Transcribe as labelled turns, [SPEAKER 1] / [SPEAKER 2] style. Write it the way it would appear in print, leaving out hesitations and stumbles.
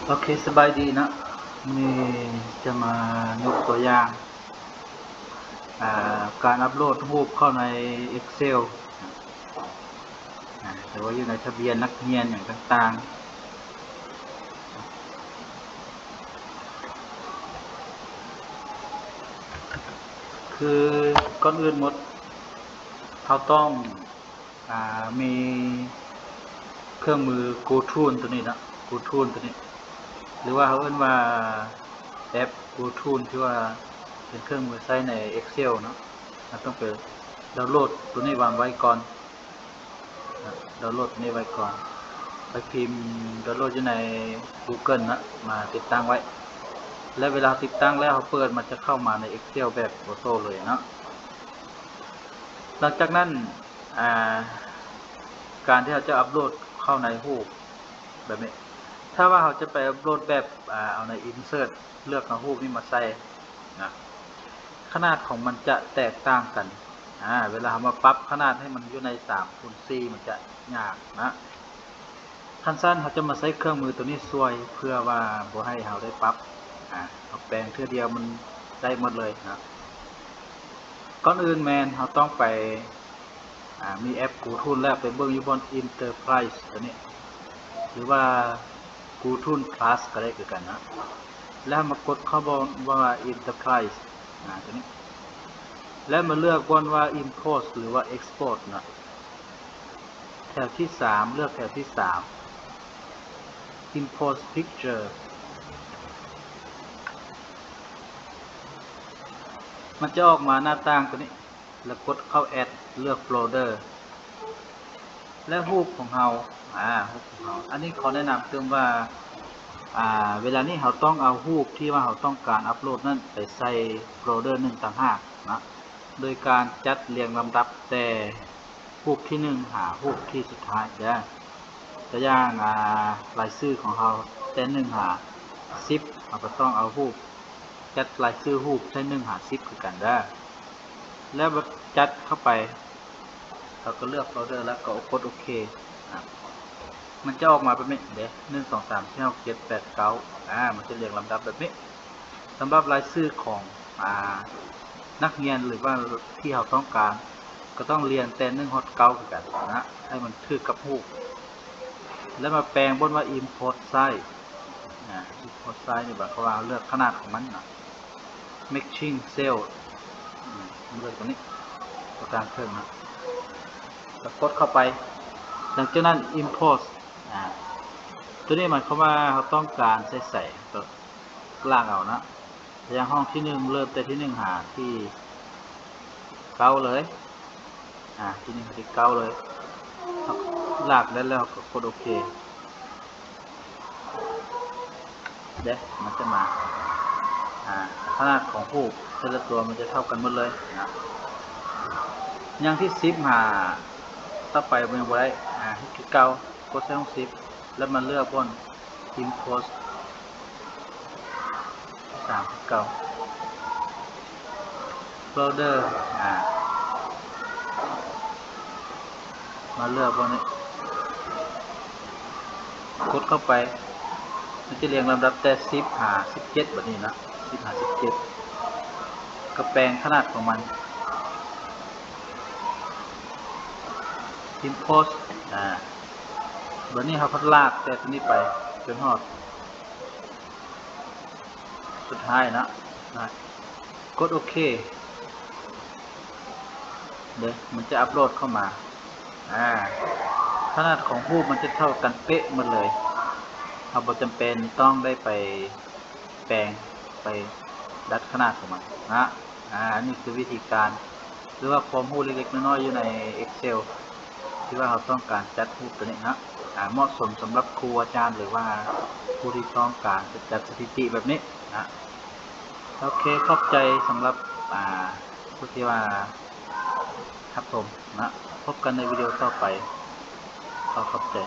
[SPEAKER 1] โอเคสบายดีนะนี่จะมายกตัวอย่างการอัปโหลดรูปเข้าใน Excel หรือว่าอยู่ในทะเบียนนักเรียนอย่างต่างๆคือก่อนอื่นหมดเราต้องมีเครื่องมือ GoTool ตัวนี้นะ GoTool ตัวนี้หรือว่าเขาเรียกว่าแอป GoTool ที่ว่าเป็นเครื่องมือใช้ใน Excel เนาะเราต้องไปดาวน์โหลดตัวนี้วางไว้ก่อนดาวน์โหลดนี้ไว้ก่อนไปพิมพ์ดาวน์โหลดอยู่ใน Google นะมาติดตั้งไว้และเวลาติดตั้งแล้วเขาเปิดมันจะเข้ามาใน Excel แบบโฟโต้เลยเนาะหลังจากนั้นการที่เราจะอัปโหลดเข้าในรูปแบบนี้ถ้าว่าเราจะไปอัปโหลดแบบเอาใน Insert เลือกเอารูปนี้มาใส่นะขนาดของมันจะแตกต่างกันเวลาเรามาปรับขนาดให้มันอยู่ใน3:4มันจะยากนะขั้นสั้นเขาจะมาใช้เครื่องมือตัวนี้ช่วยเพื่อว่าบ่ให้เราได้ปรับเอาแปลงเทื่อเดียวมันได้หมดเลยนะก่อนอื่นแมนเราต้องไปมีแอป GoTool แล้วไปเบิ่งอยู่บน Enterprise ตัวนี้หรือว่า GoTool Plus ก็ได้คือกันนะแล้วมากดเข้าบนว่า Enterprise ตัวนี้และมาเลือกบนว่า Import หรือว่า Export นะแถวที่3เลือกแถวที่3 Import Picture มันจะออกมาหน้าต่างตัวนี้แล้วกดเข้า Add เลือก Folder และรูปของเราอันนี้ขอแนะนำเติมว่าเวลานี้เราต้องเอารูปที่ว่าเราต้องการอัปโหลดนั้นไปใส่โฟลเดอร์1ต่างหากนะโดยการจัดเรียงลำดับแต่รูปที่1หารูปที่สุดท้ายตัวอย่างรายชื่อของเราแต่1หา10เราก็ต้องเอารูปจัดรายชื่อรูปใช้1หา10คือกันแล้วจัดเข้าไปเราก็เลือกโฟลเดอร์แล้วก็กดโอเคมันจะออกมาแบบนี้เดี๋ยว1 2 3 4 6 7 8 9มันจะเรียงลำดับแบบนี้สำหรับรายชื่อของนักเรียนหรือว่าที่เราต้องการก็ต้องเรียงแต่1 9กันนะให้มันถือกับรูปแล้วมาแปลงบนว่า import size import size นี่หมายความว่าเลือกขนาดของมันนะ matching cell เลือกตัวนี้ตัวกลางเครื่องนะแล้วกดเข้าไปหลังจากนั้น import ตัวนี้หมายความว่าเราต้องการใส่ก็ล่างเอานะอย่างห้องที่1เริ่มแต่ที่1หาที่9เลยที่1ที่9เลยลากได้แล้วก็กดโอเคเดี๋ยวมันจะมาขนาดของรูปแต่ละตัวมันจะเท่ากันหมดเลยนะอย่างที่10หาต่อไปมันยังบ่ได้ที่9กดใส่ของ10แล้วมันเลือกบน import 3 9 folder มาเลือกบนนี้กดเข้าไปมันจะเรียงลำดับแต่10หา17แบบนี้นะ10หา17ก็แปลงขนาดของมัน import แบบนี้เขาพัดลากแต่ตัวนี้ไปจนหอดสุดท้ายนะกดโอเคเดี๋ยวมันจะอัปโหลดเข้ามาขนาดของรูปมันจะเท่ากันเป๊ะหมดเลยเราบ่จำเป็นต้องได้ไปแปลงไปดัดขนาดของมันนะนี่คือวิธีการหรือว่าความรู้เล็กๆน้อยๆอยู่ใน Excel ที่ว่าเราต้องการจัดรูปตัวนี้นะเหมาะสมสำหรับครูอาจารย์หรือว่าผู้ที่ต้องการจะจัดสถิติแบบนี้นะโอเคขอบใจสำหรับผู้ที่ว่าครับผมนะพบกันในวิดีโอต่อไปขอบใจ